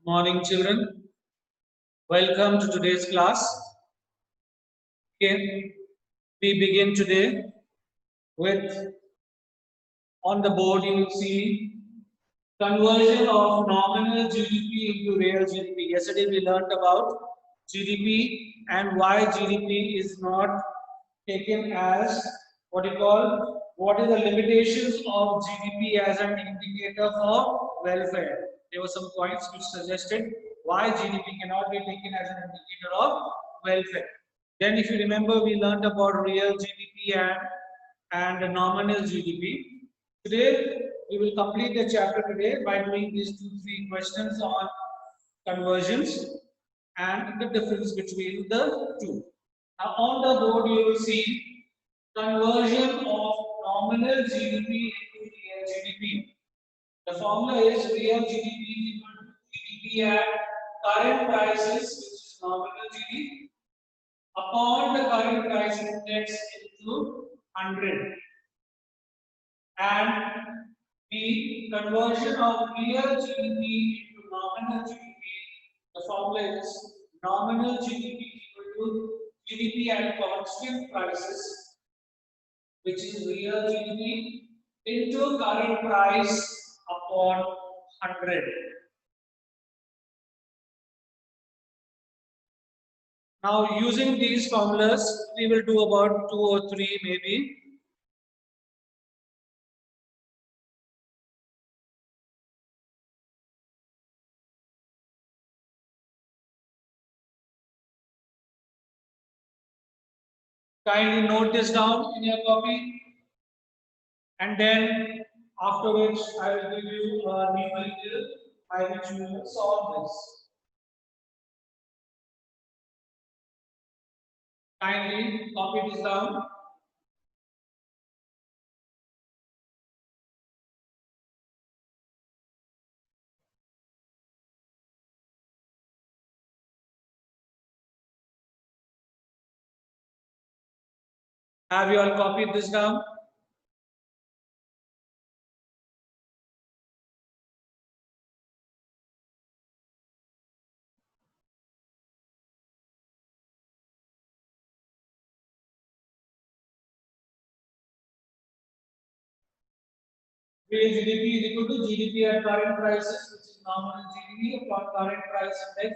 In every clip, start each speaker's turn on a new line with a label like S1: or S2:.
S1: Morning, children. Welcome to today's class. Okay, we begin today with on the board you will see conversion of nominal GDP into real GDP. Yesterday we learned about GDP and why GDP is not taken as what you call what is the limitations of GDP as an indicator for welfare. There were some points which suggested why GDP cannot be taken as an indicator of welfare. Then if you remember we learned about real GDP and nominal GDP. Today we will complete the chapter today by doing these 2-3 questions on conversions and the difference between the two. Now on the board you will see conversion of nominal GDP into real GDP. The formula is real GDP equal to GDP at current prices, which is nominal GDP, upon the current price index into 100. And the conversion of real GDP into nominal GDP, the formula is nominal GDP equal to GDP at constant prices, which is real GDP into current price upon 100. Now using these formulas, we will do about 2 or 3 maybe. Kindly note this down in your copy, and then after which I will give you a numerical by which you will solve this. Kindly copy this down. Have you all copied this down? Real GDP is equal to GDP at current prices, which is nominal GDP upon current price index,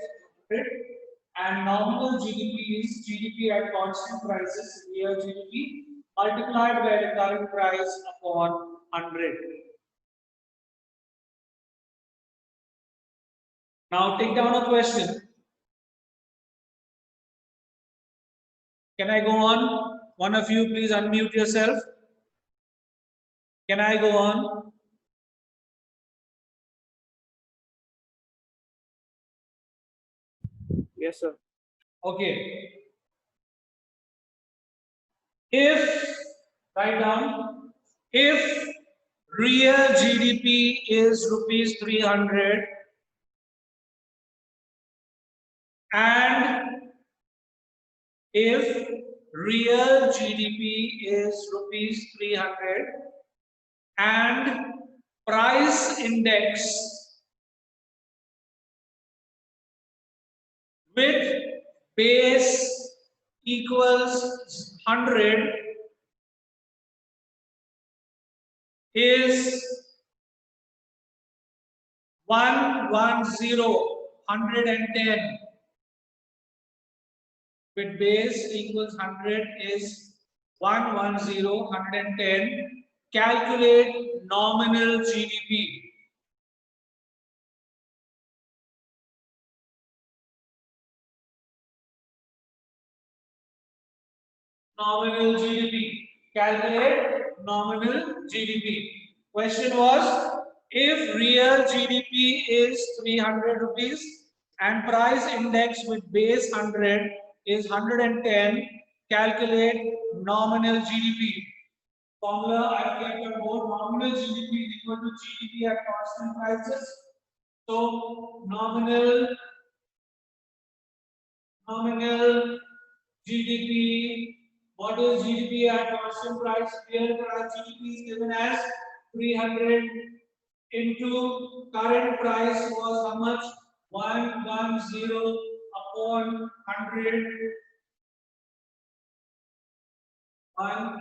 S1: and nominal GDP is GDP at constant prices, real GDP, multiplied by the current price upon 100. Now take down a question. Can I go on? One of you please unmute yourself. Can I go on?
S2: Yes, sir.
S1: Okay. If, write down, if real GDP is rupees 300 and if real GDP is rupees 300 and price index with base equals 100 is 110 with base equals 100 is 110. Calculate nominal GDP. Nominal GDP. Calculate nominal GDP. Question was, if real GDP is 300 rupees and price index with base 100 is 110, calculate nominal GDP. Formula I kept on board, nominal GDP is equal to GDP at constant prices. So nominal GDP. What is GDP at constant price? Here GDP is given as 300 into current price was how much? 110 upon 100. 1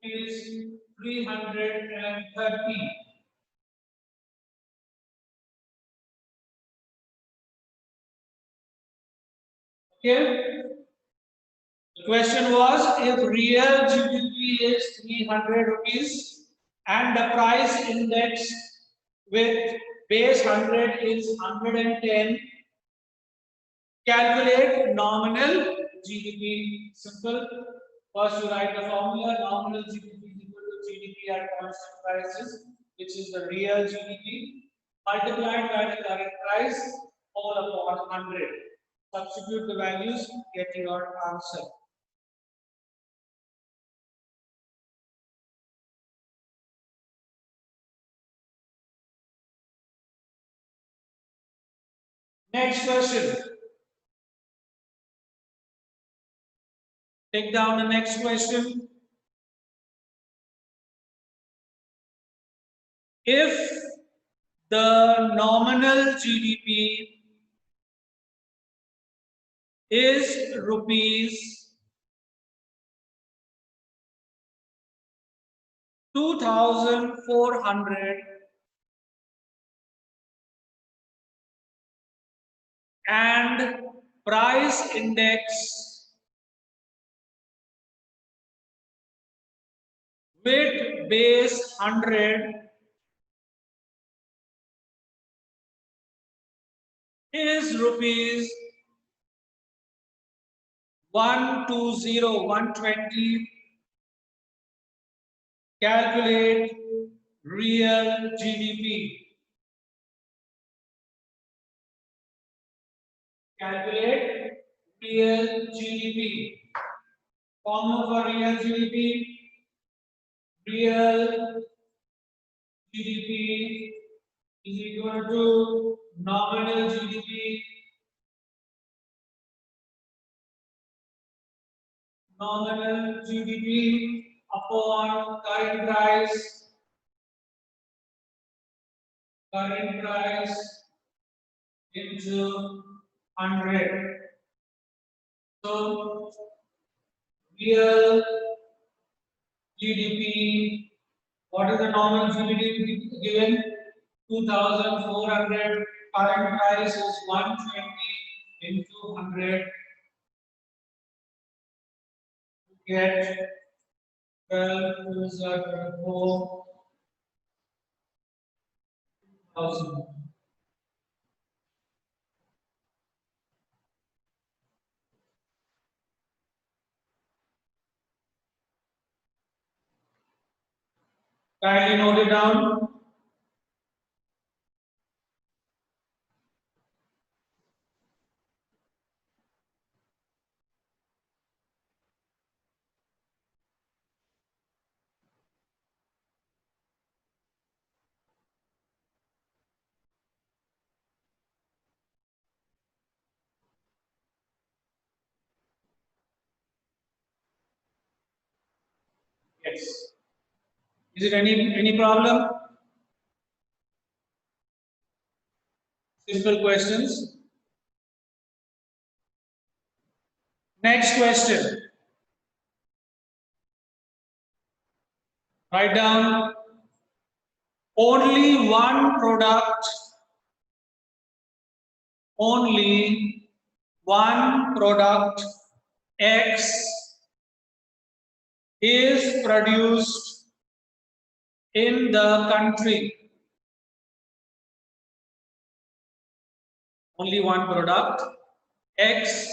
S1: is 330. Okay. The question was, if real GDP is 300 rupees and the price index with base 100 is 110, calculate nominal GDP. Simple. First you write the formula. Nominal GDP is equal to GDP at constant prices, which is the real GDP, multiplied by the current price all upon 100. Substitute the values, get your answer. Next question. Take down the next question. If the nominal GDP is rupees 2,400 and price index with base 100 is rupees 120, 120, calculate real GDP. Calculate real GDP. Formula for real GDP. Real GDP is equal to nominal GDP. Nominal GDP upon current price. Current price into 100. So real GDP, what is the nominal GDP given? 2,400. Current price is 120 into 100. Get 12 to 4,000. Kindly note it down. Yes. Is it any problem? Simple questions. Next question. Write down only one product X is produced in the country. Only one product X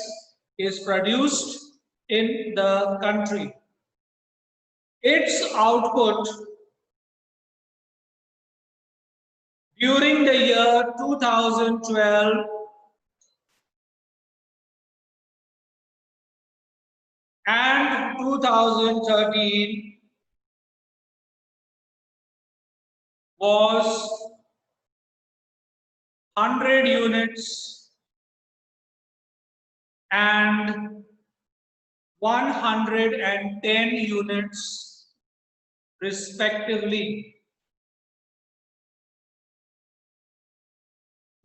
S1: is produced in the country. Its output during the year 2012 and 2013 was 100 units and 110 units respectively.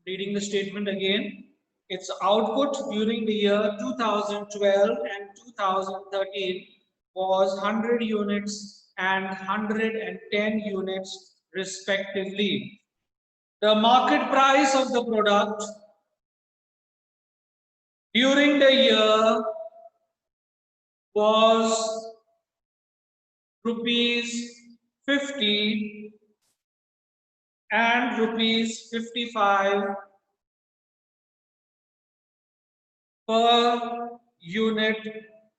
S1: Reading the statement again. Its output during the year 2012 and 2013 was 100 units and 110 units respectively. The market price of the product during the year was rupees 50 and rupees 55 per unit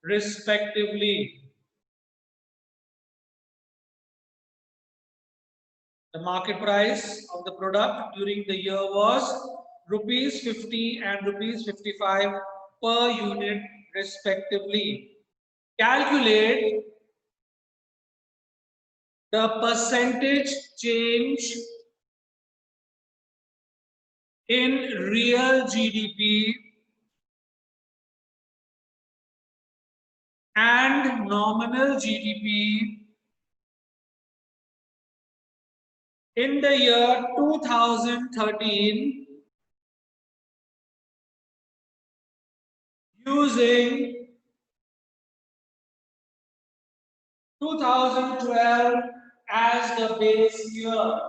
S1: respectively. The market price of the product during the year was rupees 50 and rupees 55 per unit respectively. Calculate the percentage change in real GDP and nominal GDP in the year 2013 using 2012 as the base year.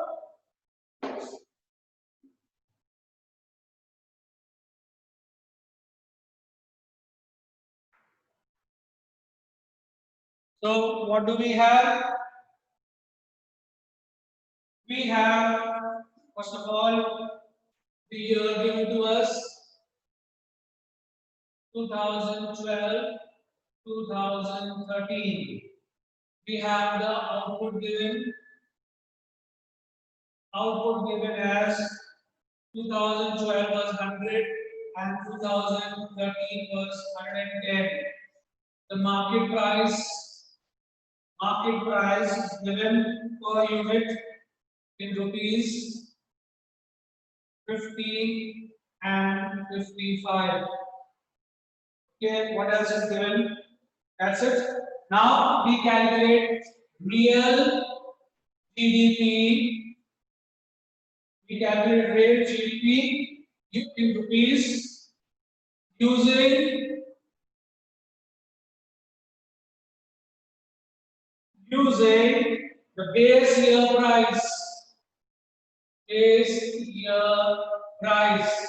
S1: So what do we have? We have, first of all, the year given to us 2012, 2013. We have the output given as 2012 was 100 and 2013 was 110. The market price is given per unit in rupees 50 and 55. Okay, what else is given? That's it. Now we calculate real GDP. We calculate real GDP in rupees using the base year price.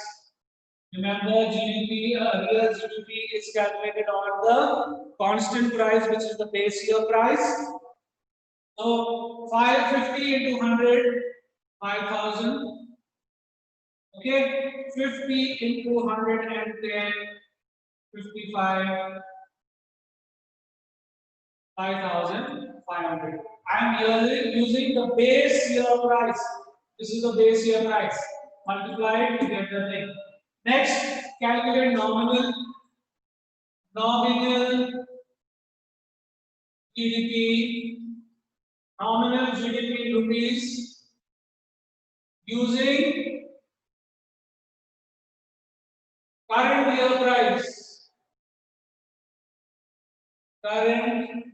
S1: Remember, GDP, real GDP is calculated on the constant price, which is the base year price. So 550 into 100, 5,000. Okay, 50 into 110, 55, 5,500. I am using the base year price. This is the base year price. Multiply it to get the thing. Next, calculate nominal GDP. Nominal GDP in rupees using current year price. Current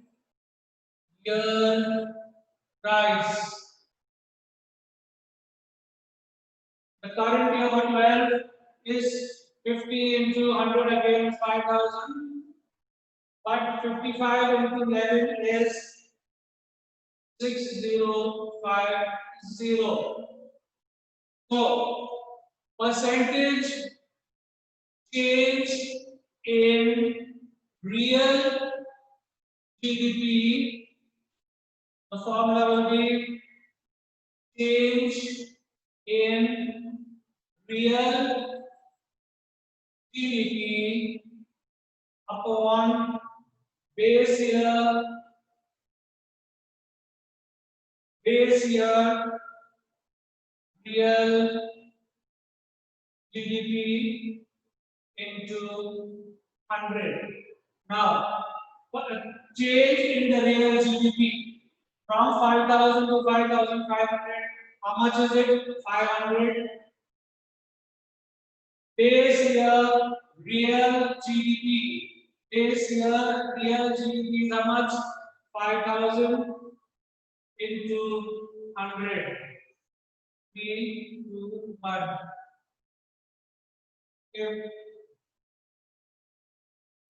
S1: year price. The current year for 12 is 50 into 100 again 5,000. But 55 into 11 is 6050. So, percentage change in real GDP, the formula will be change in real GDP upon base year real GDP into 100. Now, change in the real GDP from 5,000 to 5,500. How much is it? 500. Base year real GDP. Base year real GDP is how much? 5,000 into 100. 3 to 1. If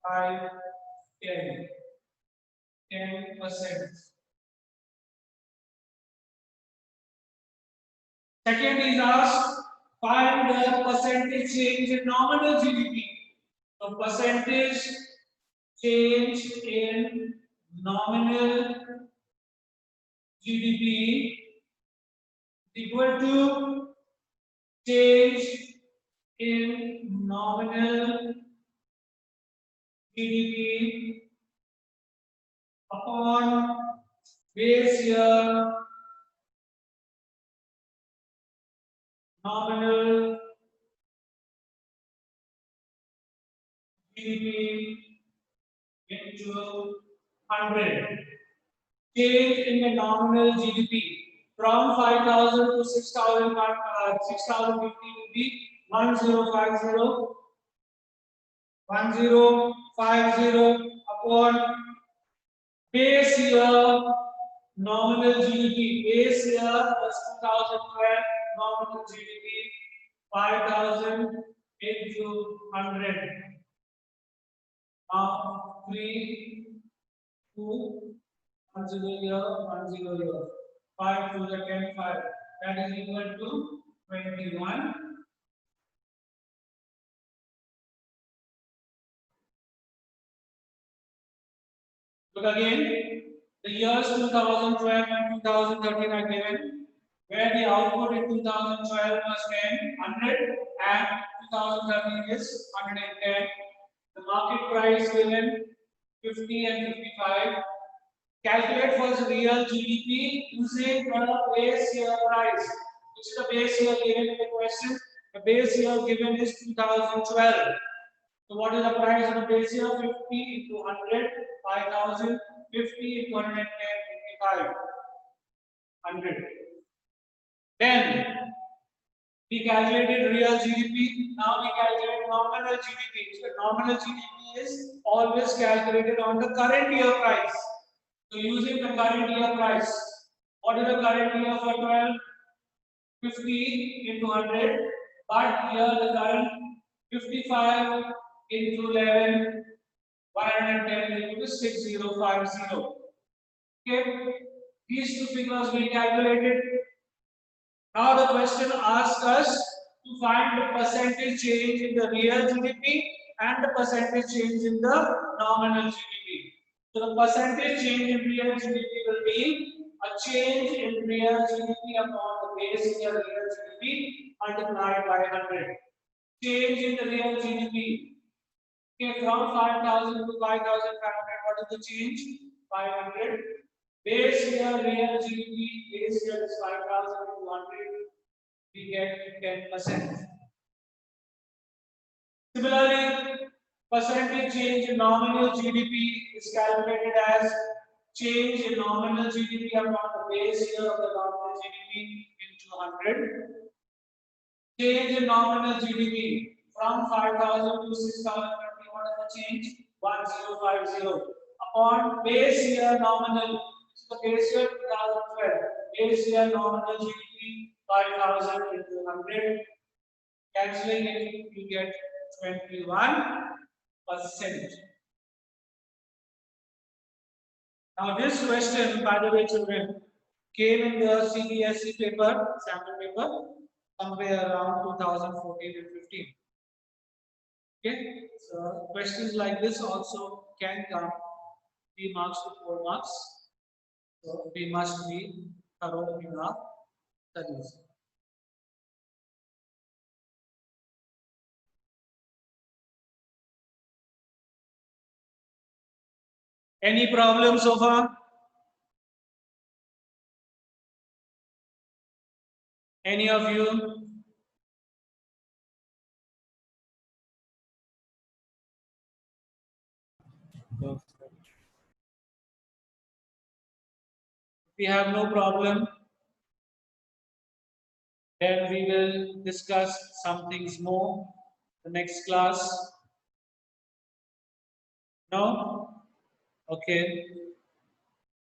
S1: 5, 10, 10%. Second is asked, find the percentage change in nominal GDP. So percentage change in nominal GDP equal to change in nominal GDP upon base year nominal GDP into 100. Change in the nominal GDP from 5,000 to 6,000, 6,050 will be 1050. 1050 upon base year nominal GDP. Base year was 2012 nominal GDP 5,000 into 100. Now 3, 2, 10 here, 10 here. 5 to the 10, 5. That is equal to 21. Look again, the years 2012 and 2013 are given, where the output in 2012 was 100 and 2013 is 110. The market price given 50 and 55. Calculate first real GDP using the base year price. Which is the base year given in the question? The base year given is 2012. So what is the price of the base year? 50 into 100, 5,000, 50 into 110, 55, 100. Then we calculated real GDP. Now we calculate nominal GDP. So nominal GDP is always calculated on the current year price. So using the current year price, what is the current year for 12? 50 into 100. But here the current 55 into 11, 110 equal to 6050. Okay, these two figures we calculated. Now the question asks us to find the percentage change in the real GDP and the percentage change in the nominal GDP. So the percentage change in real GDP will be a change in real GDP upon the base year real GDP multiplied by 100. Change in the real GDP. Okay, from 5,000 to 5,500, what is the change? 500. Base year real GDP, base year is 5,000 to 100, we get 10%. Similarly, percentage change in nominal GDP is calculated as change in nominal GDP upon the base year of the nominal GDP into 100. Change in nominal GDP from 5,000 to 6,050, what is the change? 1050. Upon base year nominal, so the base year 2012, base year nominal GDP 5,000 into 100. Cancelling it, you get 21%. Now this question, by the way, children, came in the CBSE paper, sample paper, somewhere around 2014 and 15. Okay, so questions like this also can come 3 marks to 4 marks. So we must be thorough in our studies. Any problems so far? Any of you? If we have no problem, then we will discuss some things more the next class. No? Okay.